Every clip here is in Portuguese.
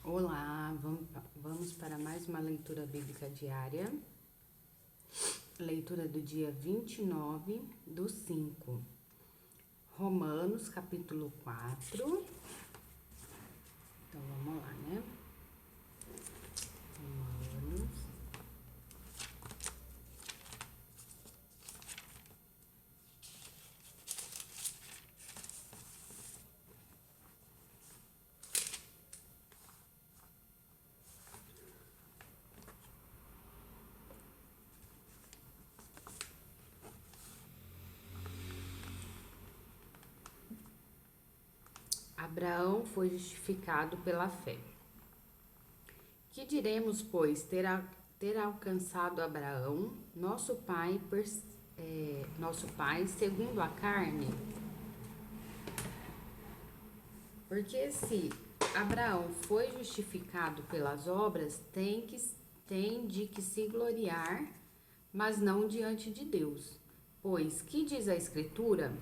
Olá, vamos para mais uma leitura bíblica diária. Leitura do dia 29/5. Romanos, capítulo 4. Então, vamos lá, né? Romanos. Abraão foi justificado pela fé. Que diremos, pois, ter alcançado Abraão, nosso pai segundo a carne? Porque se Abraão foi justificado pelas obras, tem de que se gloriar, mas não diante de Deus. Pois, que diz a Escritura?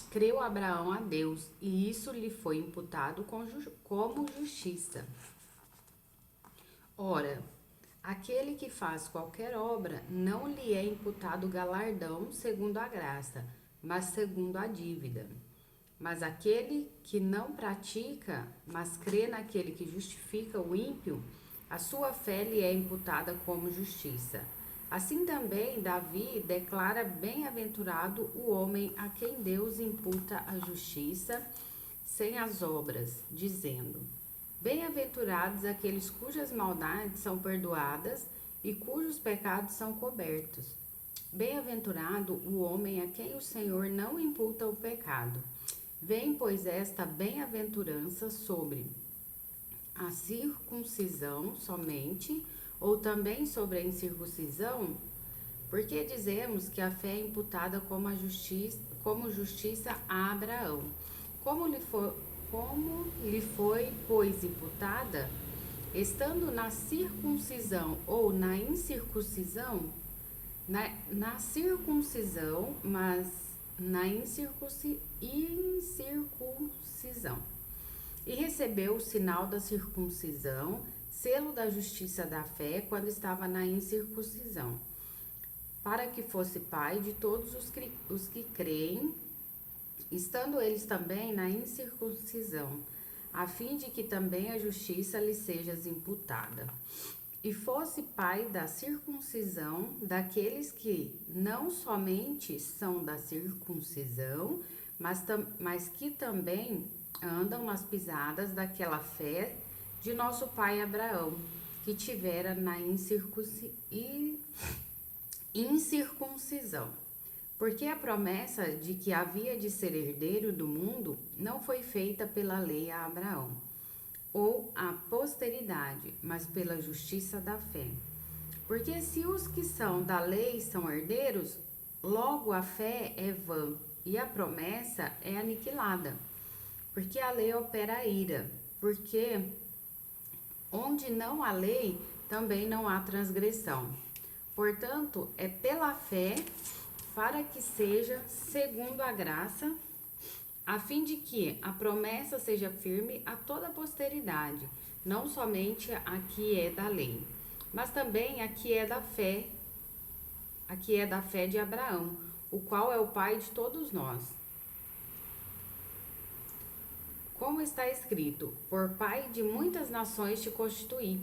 Creu Abraão a Deus, e isso lhe foi imputado como justiça. Ora, aquele que faz qualquer obra, não lhe é imputado galardão segundo a graça, mas segundo a dívida. Mas aquele que não pratica, mas crê naquele que justifica o ímpio, a sua fé lhe é imputada como justiça. Assim também Davi declara bem-aventurado o homem a quem Deus imputa a justiça sem as obras, dizendo: bem-aventurados aqueles cujas maldades são perdoadas e cujos pecados são cobertos. Bem-aventurado o homem a quem o Senhor não imputa o pecado. Vem, pois, esta bem-aventurança sobre a circuncisão somente, ou também sobre a incircuncisão? Porque dizemos que a fé é imputada como justiça a Abraão. Como lhe foi, pois, imputada? Estando na circuncisão ou na incircuncisão? Na circuncisão, mas na incircuncisão. E recebeu o sinal da circuncisão, selo da justiça da fé, quando estava na incircuncisão, para que fosse pai de todos os que creem, estando eles também na incircuncisão, a fim de que também a justiça lhe seja imputada. E fosse pai da circuncisão daqueles que não somente são da circuncisão, mas que também andam nas pisadas daquela fé de nosso pai Abraão, que tivera na incircuncisão. Porque a promessa de que havia de ser herdeiro do mundo não foi feita pela lei a Abraão, ou a posteridade, mas pela justiça da fé. Porque se os que são da lei são herdeiros, logo a fé é vã e a promessa é aniquilada. Porque a lei opera a ira, porque onde não há lei, também não há transgressão. Portanto, é pela fé, para que seja segundo a graça, a fim de que a promessa seja firme a toda a posteridade, não somente a que é da lei, mas também a que é da fé de Abraão, o qual é o pai de todos nós. Como está escrito: por pai de muitas nações te constituí,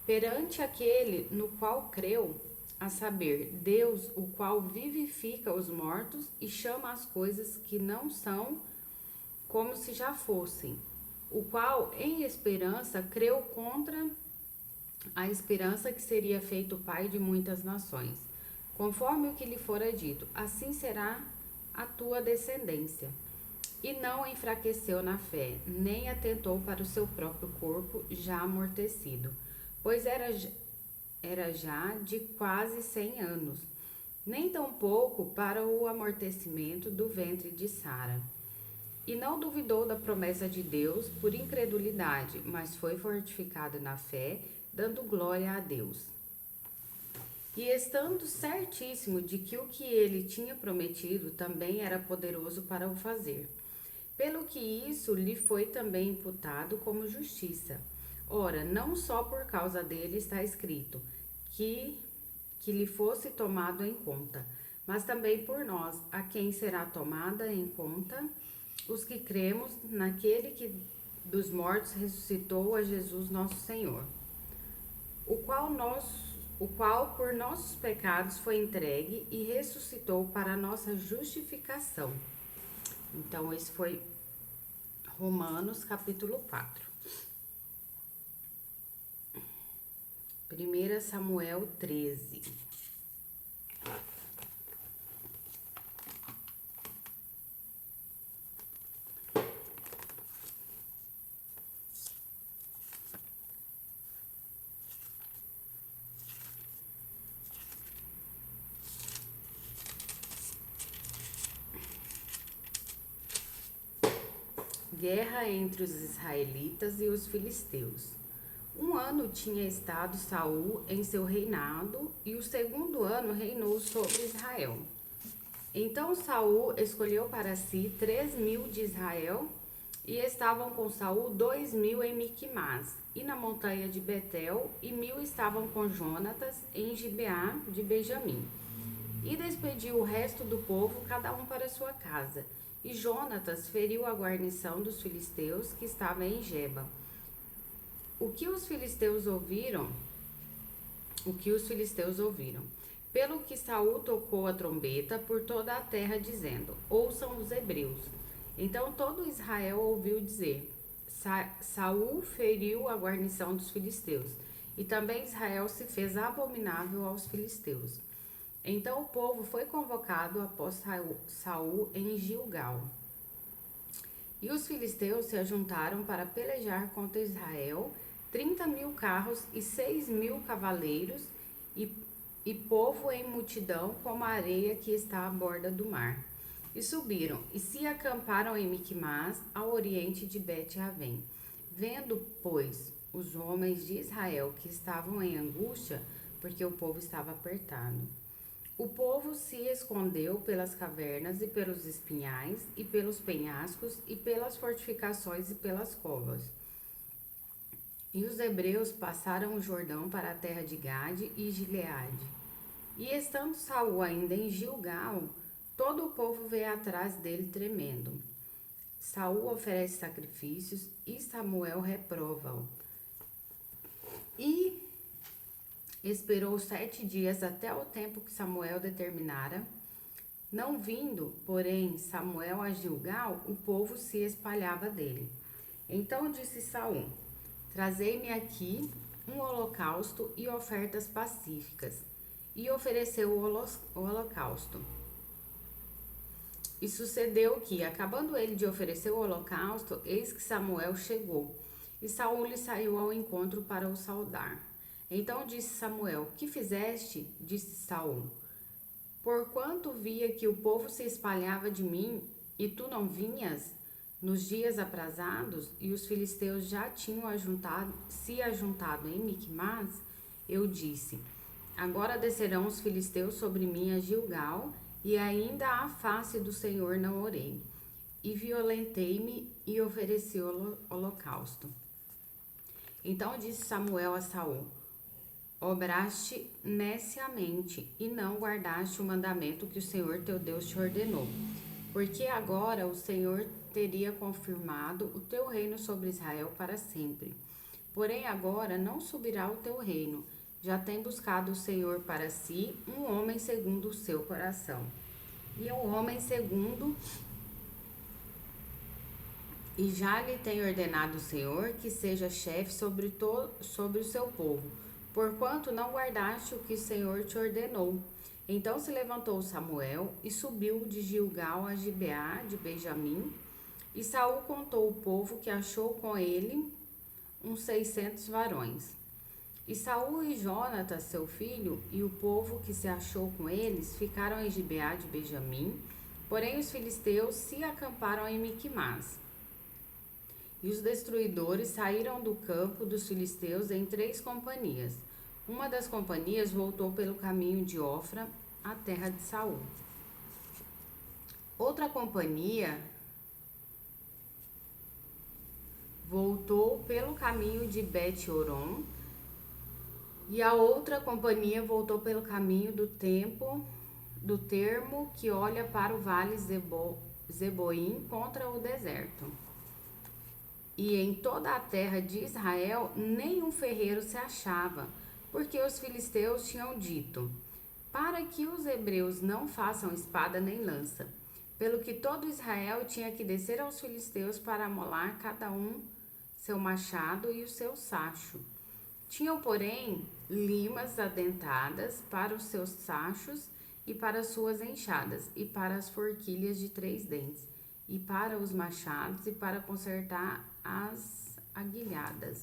perante aquele no qual creu, a saber, Deus, o qual vivifica os mortos e chama as coisas que não são como se já fossem, o qual em esperança creu contra a esperança que seria feito pai de muitas nações, conforme o que lhe fora dito, assim será a tua descendência. E não enfraqueceu na fé, nem atentou para o seu próprio corpo já amortecido, pois era já de quase 100 anos, nem tampouco para o amortecimento do ventre de Sara. E não duvidou da promessa de Deus por incredulidade, mas foi fortificado na fé, dando glória a Deus. E estando certíssimo de que o que ele tinha prometido também era poderoso para o fazer. Pelo que isso lhe foi também imputado como justiça. Ora, não só por causa dele está escrito que lhe fosse tomado em conta, mas também por nós, a quem será tomada em conta os que cremos naquele que dos mortos ressuscitou, a Jesus nosso Senhor, o qual por nossos pecados foi entregue e ressuscitou para a nossa justificação. Então, esse foi Romanos capítulo 4. 1 Samuel 13. Guerra entre os israelitas e os filisteus. Um ano tinha estado Saul em seu reinado, e o segundo ano reinou sobre Israel. Então Saul escolheu para si 3.000 de Israel, e estavam com Saul 2.000 em Miquimás, e na montanha de Betel, e 1.000 estavam com Jonatas em Gibeá de Benjamim. E despediu o resto do povo, cada um para sua casa. E Jonatas feriu a guarnição dos filisteus que estava em Geba. O que os filisteus ouviram? Pelo que Saul tocou a trombeta por toda a terra, dizendo: ouçam os hebreus. Então todo Israel ouviu dizer: Saul feriu a guarnição dos filisteus, e também Israel se fez abominável aos filisteus. Então o povo foi convocado após Saul em Gilgal. E os filisteus se ajuntaram para pelejar contra Israel, 30.000 carros e 6.000 cavaleiros, e povo em multidão como a areia que está à borda do mar. E subiram e se acamparam em Miquimás, ao oriente de Bet-Avém. Vendo, pois, os homens de Israel que estavam em angústia, porque o povo estava apertado. O povo se escondeu pelas cavernas e pelos espinhais, e pelos penhascos, e pelas fortificações e pelas covas. E os hebreus passaram o Jordão para a terra de Gade e Gileade. E estando Saul ainda em Gilgal, todo o povo veio atrás dele tremendo. Saul oferece sacrifícios e Samuel reprova-o. E esperou 7 dias até o tempo que Samuel determinara. Não vindo, porém, Samuel a Gilgal, o povo se espalhava dele. Então disse Saul: trazei-me aqui um holocausto e ofertas pacíficas. E ofereceu o holocausto. E sucedeu que, acabando ele de oferecer o holocausto, eis que Samuel chegou, e Saul lhe saiu ao encontro para o saudar. Então disse Samuel: que fizeste? Disse Saul: porquanto via que o povo se espalhava de mim, e tu não vinhas nos dias aprazados, e os filisteus já tinham se ajuntado em Miquimás, eu disse: agora descerão os filisteus sobre mim a Gilgal, e ainda à face do Senhor não orei. E violentei-me e ofereci o holocausto. Então disse Samuel a Saul: obraste neciamente e não guardaste o mandamento que o Senhor teu Deus te ordenou, porque agora o Senhor teria confirmado o teu reino sobre Israel para sempre. Porém agora não subirá o teu reino, já tem buscado o Senhor para si um homem segundo o seu coração. E um homem segundo, e já lhe tem ordenado o Senhor que seja chefe sobre o seu povo, porquanto não guardaste o que o Senhor te ordenou. Então se levantou Samuel e subiu de Gilgal a Gibeá de Benjamim, e Saul contou o povo que achou com ele uns 600 varões. E Saul e Jonatas, seu filho, e o povo que se achou com eles, ficaram em Gibeá de Benjamim, porém os filisteus se acamparam em Miquimás. E os destruidores saíram do campo dos filisteus em 3 companhias. Uma das companhias voltou pelo caminho de Ofra, a terra de Saul. Outra companhia voltou pelo caminho de Bet-horon, e a outra companhia voltou pelo caminho do termo que olha para o vale Zeboim contra o deserto. E em toda a terra de Israel nenhum ferreiro se achava, porque os filisteus tinham dito: para que os hebreus não façam espada nem lança. Pelo que todo Israel tinha que descer aos filisteus para amolar cada um seu machado e o seu sacho. Tinham, porém, limas adentadas para os seus sachos e para as suas enxadas, e para as forquilhas de 3 dentes, e para os machados, e para consertar as aguilhadas.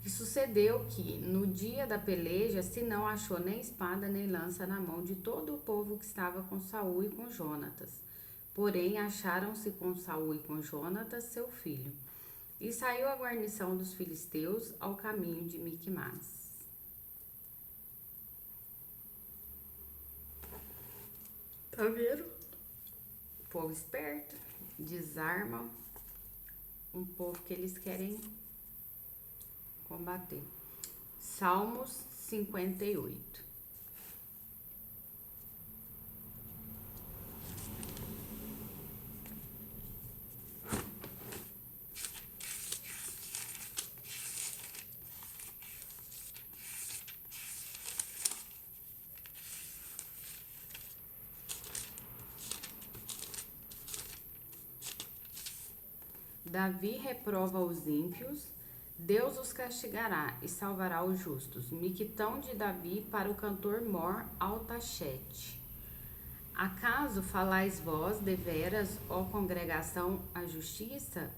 E sucedeu que, no dia da peleja, se não achou nem espada nem lança na mão de todo o povo que estava com Saul e com Jonatas. Porém, acharam-se com Saul e com Jonatas, seu filho. E saiu a guarnição dos filisteus ao caminho de Miquimás. Tá vendo? Povo esperto, desarma um povo que eles querem combater. Salmos 58. Davi reprova os ímpios, Deus os castigará e salvará os justos. Miquitão de Davi para o cantor Mor Altachete. Acaso falais vós deveras, ó congregação, a justiça?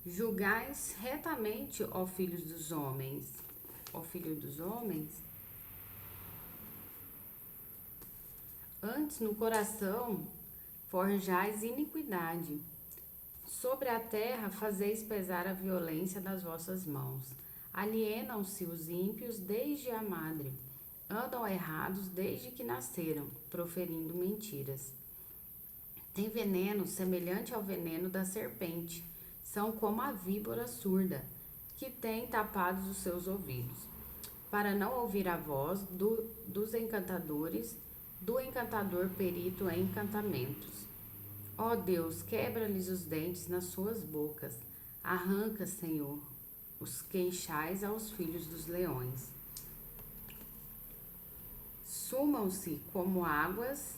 Julgais retamente, ó filhos dos homens. Ó filho dos homens? Antes no coração forjais iniquidade. Sobre a terra fazeis pesar a violência das vossas mãos. Alienam-se os ímpios desde a madre. Andam errados desde que nasceram, proferindo mentiras. Tem veneno semelhante ao veneno da serpente. São como a víbora surda, que tem tapados os seus ouvidos, para não ouvir a voz dos encantadores, do encantador perito em encantamentos. Ó Deus, quebra-lhes os dentes nas suas bocas. Arranca, Senhor, os queixais aos filhos dos leões. Sumam-se como águas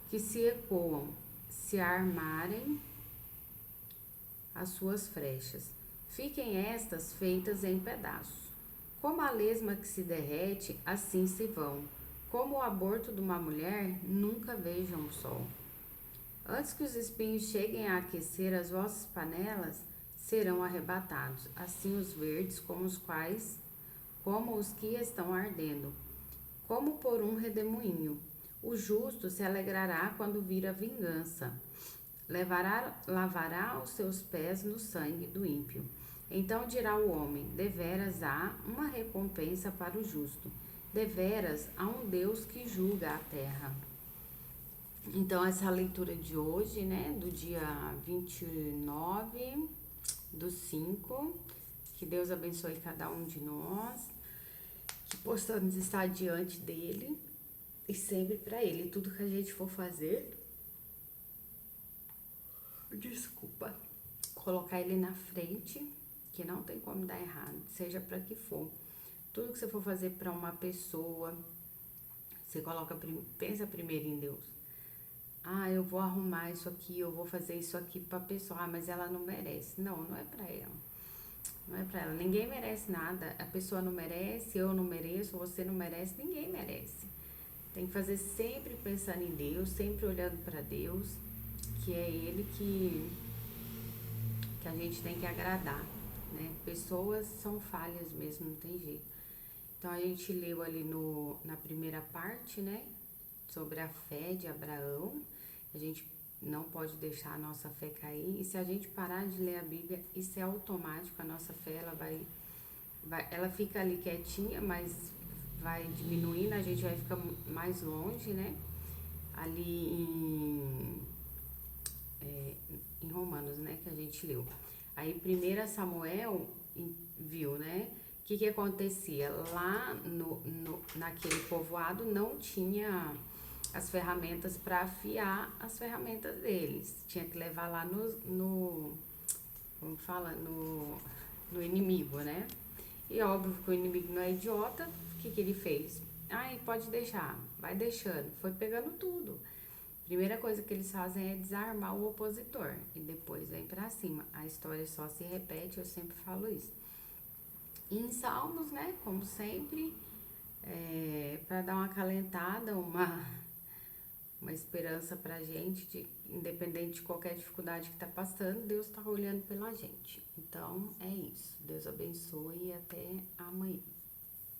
que se ecoam, se armarem as suas frechas. Fiquem estas feitas em pedaços. Como a lesma que se derrete, assim se vão. Como o aborto de uma mulher, nunca vejam o sol. Antes que os espinhos cheguem a aquecer as vossas panelas, serão arrebatados, assim os verdes como os que estão ardendo, como por um redemoinho. O justo se alegrará quando vir a vingança, lavará os seus pés no sangue do ímpio. Então dirá o homem: deveras há uma recompensa para o justo, deveras há um Deus que julga a terra. Então, essa leitura de hoje, né, do dia 29/5, que Deus abençoe cada um de nós, que possamos estar diante dele e sempre para ele. Tudo que a gente for fazer, colocar ele na frente, que não tem como dar errado, seja para que for. Tudo que você for fazer para uma pessoa, você pensa primeiro em Deus. Eu vou arrumar isso aqui, eu vou fazer isso aqui pra pessoa. Mas ela não merece. Não, não é pra ela. Não é pra ela. Ninguém merece nada. A pessoa não merece, eu não mereço, você não merece, ninguém merece. Tem que fazer sempre pensando em Deus, sempre olhando pra Deus, que é Ele que a gente tem que agradar, né? Pessoas são falhas mesmo, não tem jeito. Então, a gente leu ali na primeira parte, né? Sobre a fé de Abraão. A gente não pode deixar a nossa fé cair. E se a gente parar de ler a Bíblia, isso é automático. A nossa fé, ela fica ali quietinha, mas vai diminuindo, a gente vai ficar mais longe, né? Ali em Romanos, né, que a gente leu. Aí 1 Samuel viu, né, o que acontecia lá naquele povoado, não tinha as ferramentas para afiar as ferramentas deles. Tinha que levar lá como fala, no inimigo, né? E óbvio que o inimigo não é idiota, o que ele fez? Ai, pode deixar, vai deixando. Foi pegando tudo. Primeira coisa que eles fazem é desarmar o opositor e depois vem pra cima. A história só se repete, eu sempre falo isso. E em Salmos, né, como sempre, para dar uma acalentada, uma esperança pra gente, independente de qualquer dificuldade que tá passando, Deus tá olhando pela gente. Então, é isso. Deus abençoe e até amanhã.